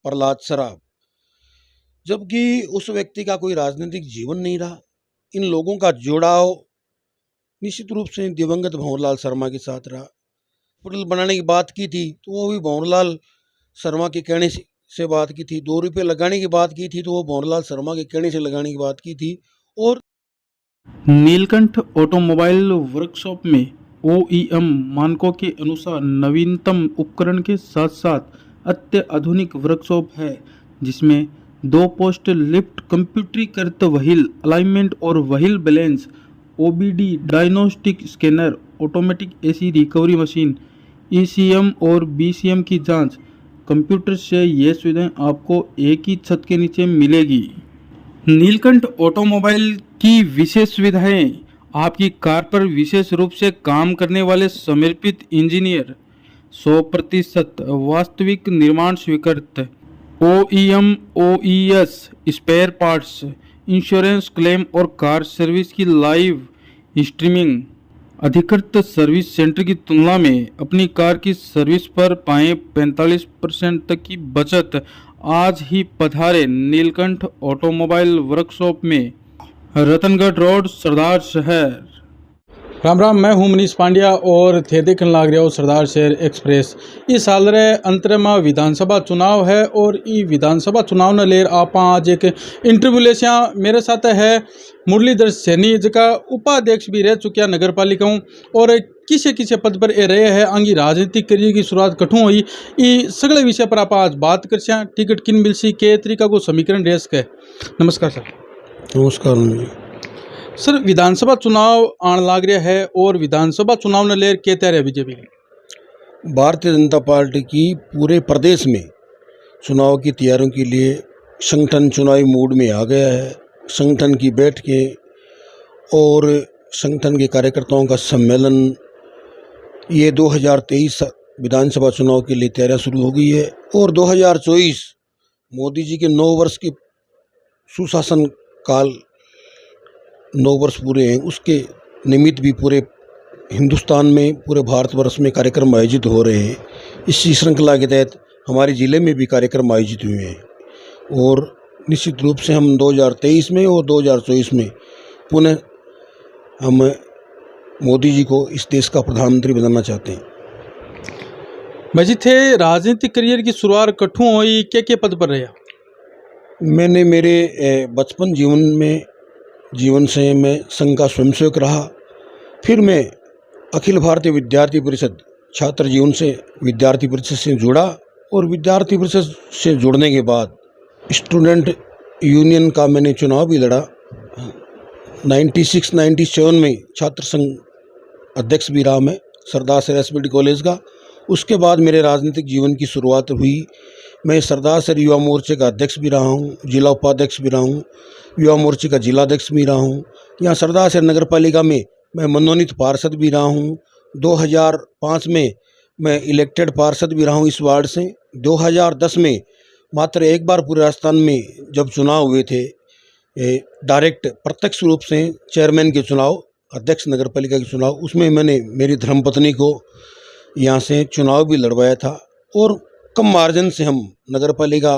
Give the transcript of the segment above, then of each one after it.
प्रहलाद सराफ, जबकि उस व्यक्ति का कोई राजनीतिक जीवन नहीं रहा। इन लोगों का जुड़ाव निश्चित रूप से दिवंगत भंवरलाल शर्मा के साथ रहा। होटल बनाने की बात की थी तो वो भी भंवरलाल शर्मा के कहने से बात की थी। 2 रुपये लगाने की बात की थी तो वो भंवरलाल शर्मा के कहने से लगाने की बात की थी। और नीलकंठ ऑटोमोबाइल वर्कशॉप में ओईएम मानकों के अनुसार नवीनतम उपकरण के साथ साथ अत्याधुनिक वर्कशॉप है, जिसमें 2 पोस्ट लिफ्ट, कंप्यूटरीकृत व्हील अलाइनमेंट और wheel balance, OBD diagnostic scanner, automatic AC recovery machine, ECM और बीसीएम की जांच। कंप्यूटर से ये सुविधाएं आपको एक ही छत के नीचे मिलेगी। नीलकंठ ऑटोमोबाइल की विशेष सुविधाएं: आपकी कार पर विशेष रूप से काम करने वाले समर्पित इंजीनियर, 100% वास्तविक निर्माण स्वीकृत, OEM OES spare parts, insurance claim और कार सर्विस की लाइव स्ट्रीमिंग। अधिकृत सर्विस सेंटर की तुलना में अपनी कार की सर्विस पर पाएं 45% तक की बचत। आज ही पधारे नीलकंठ ऑटोमोबाइल वर्कशॉप में, रतनगढ़ रोड, सरदार शहर। राम राम, मैं हूं मनीष पांड्या और थे देखने लाग रहे हो सरदार शहर एक्सप्रेस। इस साल रे अंतरिम विधानसभा चुनाव है और ई विधानसभा चुनाव ने लेर आप आज एक इंटरव्यू ले मेरे साथ है मुरलीधर सैनी, जिका उपाध्यक्ष भी रह चुकिया नगर पालिका हूँ और किसे किसे पद पर ए रहे हैं। आंगी राजनीतिक करियर की शुरुआत कठू हुई, ई सगले विषय पर आप आज बात कर। टिकट किन मिलसी, के तरीका को समीकरण रेस के। नमस्कार सर। नमस्कार सर, विधानसभा चुनाव आने लाग रहा है और विधानसभा चुनाव ने लेकर क्या तैयारी है बीजेपी? भारतीय जनता पार्टी की पूरे प्रदेश में चुनाव की तैयारियों के लिए संगठन चुनावी मूड में आ गया है। संगठन की बैठकें और संगठन के कार्यकर्ताओं का सम्मेलन, ये 2023 विधानसभा चुनाव के लिए तैयारियां शुरू हो गई है। और 2024 मोदी जी के 9 वर्ष के सुशासन काल 9 वर्ष पूरे हैं, उसके निमित्त भी पूरे हिंदुस्तान में, पूरे भारतवर्ष में कार्यक्रम आयोजित हो रहे हैं। इसी श्रृंखला के तहत हमारे ज़िले में भी कार्यक्रम आयोजित हुए हैं और निश्चित रूप से हम 2023 में और 2024 में पुनः हम मोदी जी को इस देश का प्रधानमंत्री बनाना चाहते हैं। भाई थे राजनीतिक करियर की शुरुआत कठू हुई, के पद पर रहा? मैंने मेरे बचपन जीवन से मैं संघ का स्वयंसेवक रहा। फिर मैं अखिल भारतीय विद्यार्थी परिषद छात्र जीवन से विद्यार्थी परिषद से जुड़ा और विद्यार्थी परिषद से जुड़ने के बाद स्टूडेंट यूनियन का मैंने चुनाव भी लड़ा। 96-97 में छात्र संघ अध्यक्ष भी रहा मैं सरदार शहर एसपीटी कॉलेज का। उसके बाद मेरे राजनीतिक जीवन की शुरुआत हुई। मैं सरदार शहर युवा मोर्चे का अध्यक्ष भी रहा हूँ, जिला उपाध्यक्ष भी रहा हूँ, युवा मोर्चे का जिलाध्यक्ष भी रहा हूँ। यहाँ सरदार शहर नगर पालिका में मैं मनोनीत पार्षद भी रहा हूँ। 2005 में मैं इलेक्टेड पार्षद भी रहा हूँ इस वार्ड से। 2010 में मात्र एक बार पूरे राजस्थान में जब चुनाव हुए थे, डायरेक्ट प्रत्यक्ष रूप से चेयरमैन के चुनाव, अध्यक्ष नगर पालिका के चुनाव, उसमें मैंने मेरी धर्मपत्नी को यहाँ से चुनाव भी लड़वाया था और कम मार्जिन से हम नगर पालिका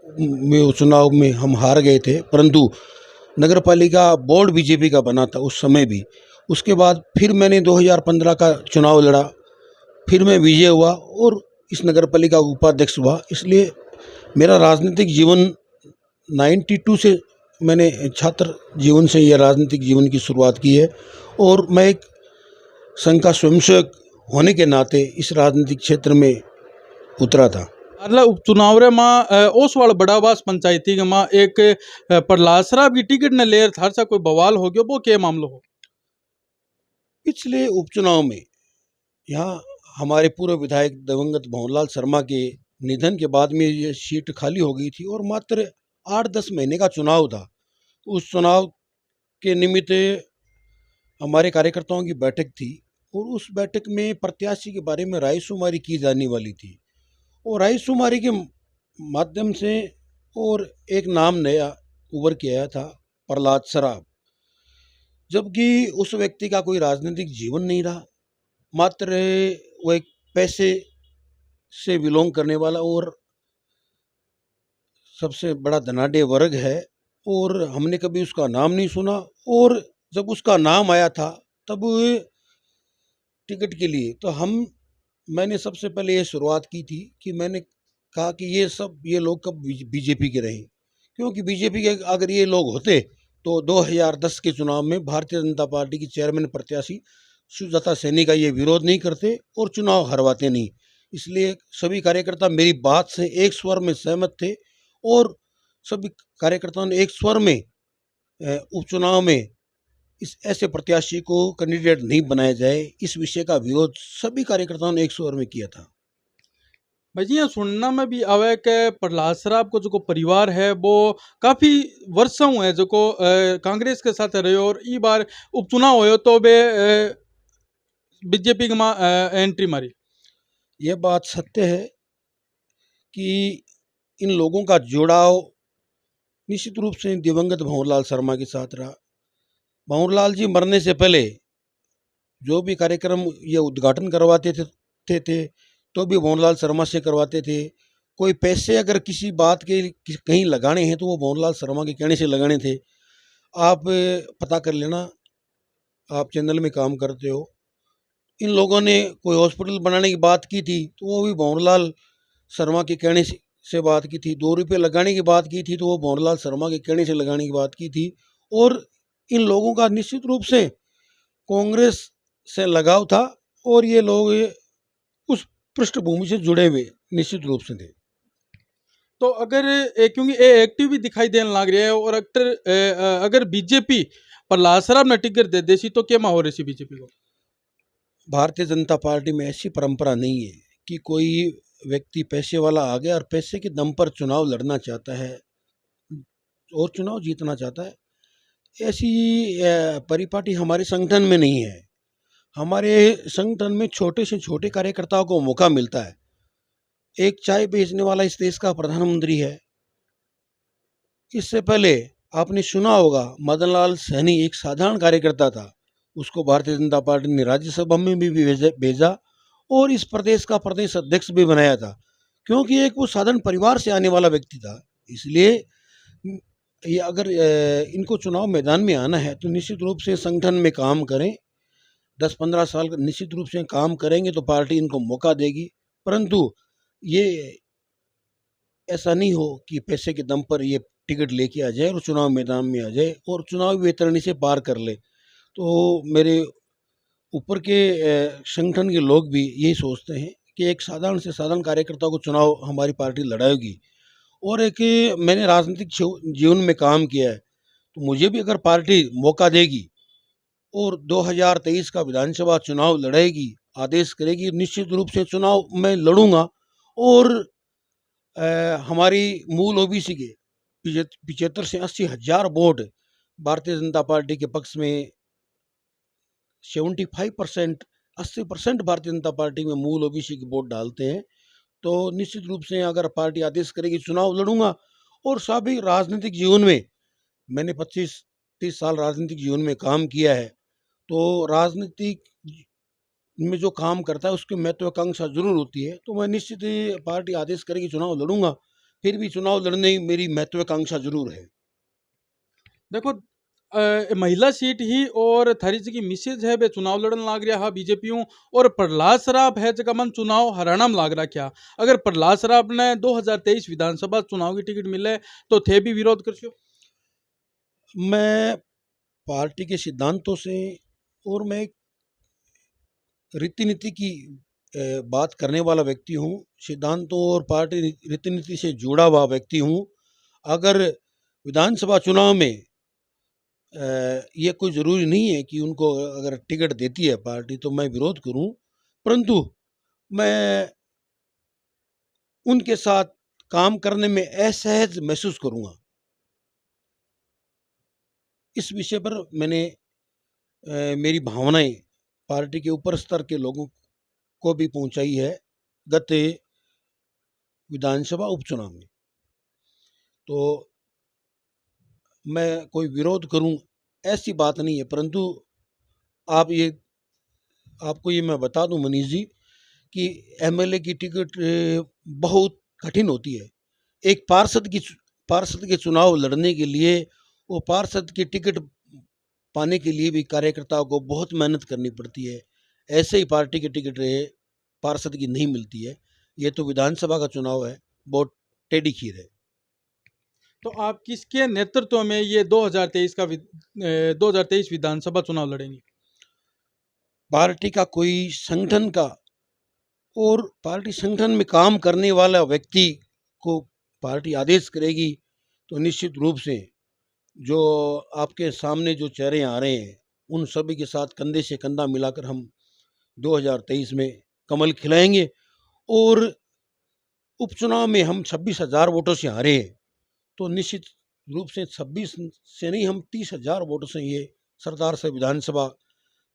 में चुनाव में हम हार गए थे, परंतु नगर पालिका बोर्ड बीजेपी का बना था उस समय भी। उसके बाद फिर मैंने 2015 का चुनाव लड़ा, फिर मैं विजय हुआ और इस नगर पालिका उपाध्यक्ष हुआ। इसलिए मेरा राजनीतिक जीवन 92 से मैंने छात्र जीवन से यह राजनीतिक जीवन की शुरुआत की है और मैं एक संघ का स्वयंसेवक होने के नाते इस राजनीतिक क्षेत्र में उतरा था। मतलब उपचुनाव रे माँ ओसवाड़ बड़ावास पंचायती के माँ एक प्रहलाद सराफ की टिकट ने लेर थार सा कोई बवाल हो गया, वो क्या मामला हो? पिछले उपचुनाव में यहाँ हमारे पूर्व विधायक दिवंगत भंवरलाल शर्मा के निधन के बाद में ये सीट खाली हो गई थी और मात्र 8-10 महीने का चुनाव था। उस चुनाव के निमित्त हमारे कार्यकर्ताओं की बैठक थी और उस बैठक में प्रत्याशी के बारे में रायशुमारी की जाने वाली थी और रायशुमारी के माध्यम से और एक नाम नया उभर के आया था, प्रहलाद सराफ, जबकि उस व्यक्ति का कोई राजनीतिक जीवन नहीं रहा। मात्र वो एक पैसे से बिलोंग करने वाला और सबसे बड़ा धनाढ्य वर्ग है और हमने कभी उसका नाम नहीं सुना। और जब उसका नाम आया था तब टिकट के लिए तो मैंने सबसे पहले ये शुरुआत की थी कि मैंने कहा कि ये लोग कब बीजेपी के रहे, क्योंकि बीजेपी के अगर ये लोग होते तो 2010 के चुनाव में भारतीय जनता पार्टी की चेयरमैन प्रत्याशी सुजाता सैनी का ये विरोध नहीं करते और चुनाव हरवाते नहीं। इसलिए सभी कार्यकर्ता मेरी बात से एक स्वर में सहमत थे और सभी कार्यकर्ताओं ने एक स्वर में उपचुनाव में इस ऐसे प्रत्याशी को कैंडिडेट नहीं बनाया जाए, इस विषय का विरोध सभी कार्यकर्ताओं ने एक स्वर में किया था। भाई जी, यहाँ सुनना में भी आवे कि प्रहलाद सराफ को जो परिवार है वो काफी वर्षों है जो कांग्रेस के साथ रहे और ई बार उपचुनाव होयो तो वे बीजेपी में एंट्री मारी। यह बात सत्य है कि इन लोगों का जुड़ाव निश्चित रूप से दिवंगत भंवरलाल शर्मा के साथ रहा। भंवरलाल जी मरने से पहले जो भी कार्यक्रम ये उद्घाटन करवाते थे तो भी भंवरलाल शर्मा से करवाते थे। कोई पैसे अगर किसी बात के कहीं लगाने हैं तो वो भंवरलाल शर्मा के कहने से लगाने थे। आप पता कर लेना, आप चैनल में काम करते हो। इन लोगों ने कोई हॉस्पिटल बनाने की बात की थी तो वो भी भंवरलाल शर्मा के कहने से बात की थी। 2 रुपये लगाने की बात की थी तो वो भंवरलाल शर्मा के कहने से लगाने की बात की थी। और इन लोगों का निश्चित रूप से कांग्रेस से लगाव था और ये लोग उस पृष्ठभूमि से जुड़े हुए निश्चित रूप से थे। तो अगर क्योंकि ये एक्टिव भी दिखाई देने लग रहा है और अगर बीजेपी प्रहलाद सराफ ने टिकट दे देसी तो क्या हो रही बीजेपी को? भारतीय जनता पार्टी में ऐसी परंपरा नहीं है कि कोई व्यक्ति पैसे वाला आ गया और पैसे के दम पर चुनाव लड़ना चाहता है और चुनाव जीतना चाहता है। ऐसी परिपाटी हमारे संगठन में नहीं है। हमारे संगठन में छोटे से छोटे कार्यकर्ताओं को मौका मिलता है। एक चाय बेचने वाला इस देश का प्रधानमंत्री है। इससे पहले आपने सुना होगा मदनलाल सैनी एक साधारण कार्यकर्ता था, उसको भारतीय जनता पार्टी ने राज्यसभा में भी भेजा और इस प्रदेश का प्रदेश अध्यक्ष भी बनाया था, क्योंकि एक वो साधारण परिवार से आने वाला व्यक्ति था। इसलिए ये अगर इनको चुनाव मैदान में आना है तो निश्चित रूप से संगठन में काम करें, 10-15 साल निश्चित रूप से काम करेंगे तो पार्टी इनको मौका देगी। परंतु ये ऐसा नहीं हो कि पैसे के दम पर ये टिकट लेके आ जाए और चुनाव मैदान में आ जाए और चुनाव बेतरनी से पार कर ले। तो मेरे ऊपर के संगठन के लोग भी यही सोचते हैं कि एक साधारण से साधारण कार्यकर्ता को चुनाव हमारी पार्टी लड़ाएगी। और एक मैंने राजनीतिक जीवन में काम किया है तो मुझे भी अगर पार्टी मौका देगी और 2023 का विधानसभा चुनाव लड़ेगी, आदेश करेगी, निश्चित रूप से चुनाव मैं लड़ूंगा। और हमारी मूल ओबीसी के 75 से 80 हज़ार वोट भारतीय जनता पार्टी के पक्ष में, 75% 80% भारतीय जनता पार्टी में मूल ओबीसी के वोट डालते हैं। तो निश्चित रूप से अगर पार्टी आदेश करेगी चुनाव लड़ूंगा। और सभी राजनीतिक जीवन में मैंने 25-30 साल राजनीतिक जीवन में काम किया है, तो राजनीतिक में जो काम करता है उसकी महत्वाकांक्षा जरूर होती है। तो मैं निश्चित ही पार्टी आदेश करेगी चुनाव लड़ूंगा, फिर भी चुनाव लड़ने की मेरी महत्वाकांक्षा जरूर है। देखो महिला सीट ही और थारी जी की मिसेज है वे चुनाव लड़न लाग रहा बीजेपी और प्रहलाद सराफ है जगह मन चुनाव हरियाणा में लाग रहा। क्या अगर प्रहलाद सराफ ने 2023 विधानसभा चुनाव की टिकट मिले तो थे भी विरोध कर? मैं पार्टी के सिद्धांतों से और मैं रीति नीति की बात करने वाला व्यक्ति हूँ, सिद्धांतों और पार्टी रीति नीति से जुड़ा हुआ व्यक्ति हूँ। अगर विधानसभा चुनाव में ये कोई ज़रूरी नहीं है कि उनको अगर टिकट देती है पार्टी तो मैं विरोध करूं, परंतु मैं उनके साथ काम करने में असहज महसूस करूंगा। इस विषय पर मैंने मेरी भावनाएं पार्टी के ऊपर स्तर के लोगों को भी पहुंचाई है गत विधानसभा उपचुनाव में। तो मैं कोई विरोध करूं ऐसी बात नहीं है, परंतु आपको ये मैं बता दूं मनीष जी कि एमएलए की टिकट बहुत कठिन होती है। एक पार्षद की पार्षद के चुनाव लड़ने के लिए वो पार्षद की टिकट पाने के लिए भी कार्यकर्ताओं को बहुत मेहनत करनी पड़ती है। ऐसे ही पार्टी की टिकट पार्षद की नहीं मिलती है। ये तो विधानसभा का चुनाव है, बहुत टेढ़ी खीर है। तो आप किसके नेतृत्व में ये 2023 विधानसभा चुनाव लड़ेंगे? पार्टी का कोई संगठन का और पार्टी संगठन में काम करने वाला व्यक्ति को पार्टी आदेश करेगी तो निश्चित रूप से जो आपके सामने जो चेहरे आ रहे हैं उन सभी के साथ कंधे से कंधा मिलाकर हम 2023 में कमल खिलाएंगे। और उपचुनाव में हम 26,000 वोटों से हारे हैं तो निश्चित रूप से 26 से नहीं, हम 30,000 वोटों से ये सरदार से विधानसभा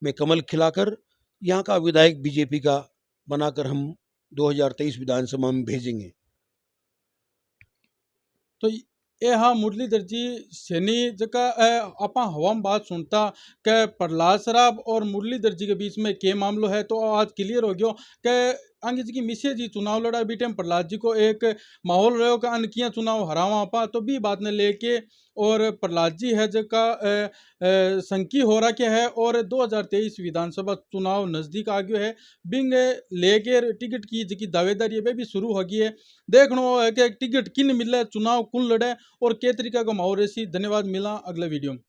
में कमल खिलाकर यहाँ का विधायक बीजेपी का बनाकर हम 2023 विधानसभा में भेजेंगे। तो ये हाँ मुरलीधर जी सैनी जका आपा हवा में बात सुनता कि प्रहलाद सराफ और मुरलीधर जी के बीच में के मामलो है, तो आज क्लियर हो गयो कि आगे जी की मिसे जी चुनाव लड़ा भी टाइम प्रहलाद जी को एक माहौल रहो का अन किया चुनाव हरावा आपा, तो भी बात ने लेके और प्रहलाद जी है जका संकी हो रहा क्या है और 2023 विधानसभा चुनाव नज़दीक आ गयो है, बिंग लेके टिकट की जी दावेदारी वे भी शुरू हो गई है। देखना है कि टिकट किन मिले, चुनाव कौन लड़े और के तरीका का माहौल रहसी। धन्यवाद, मिला अगले वीडियो में।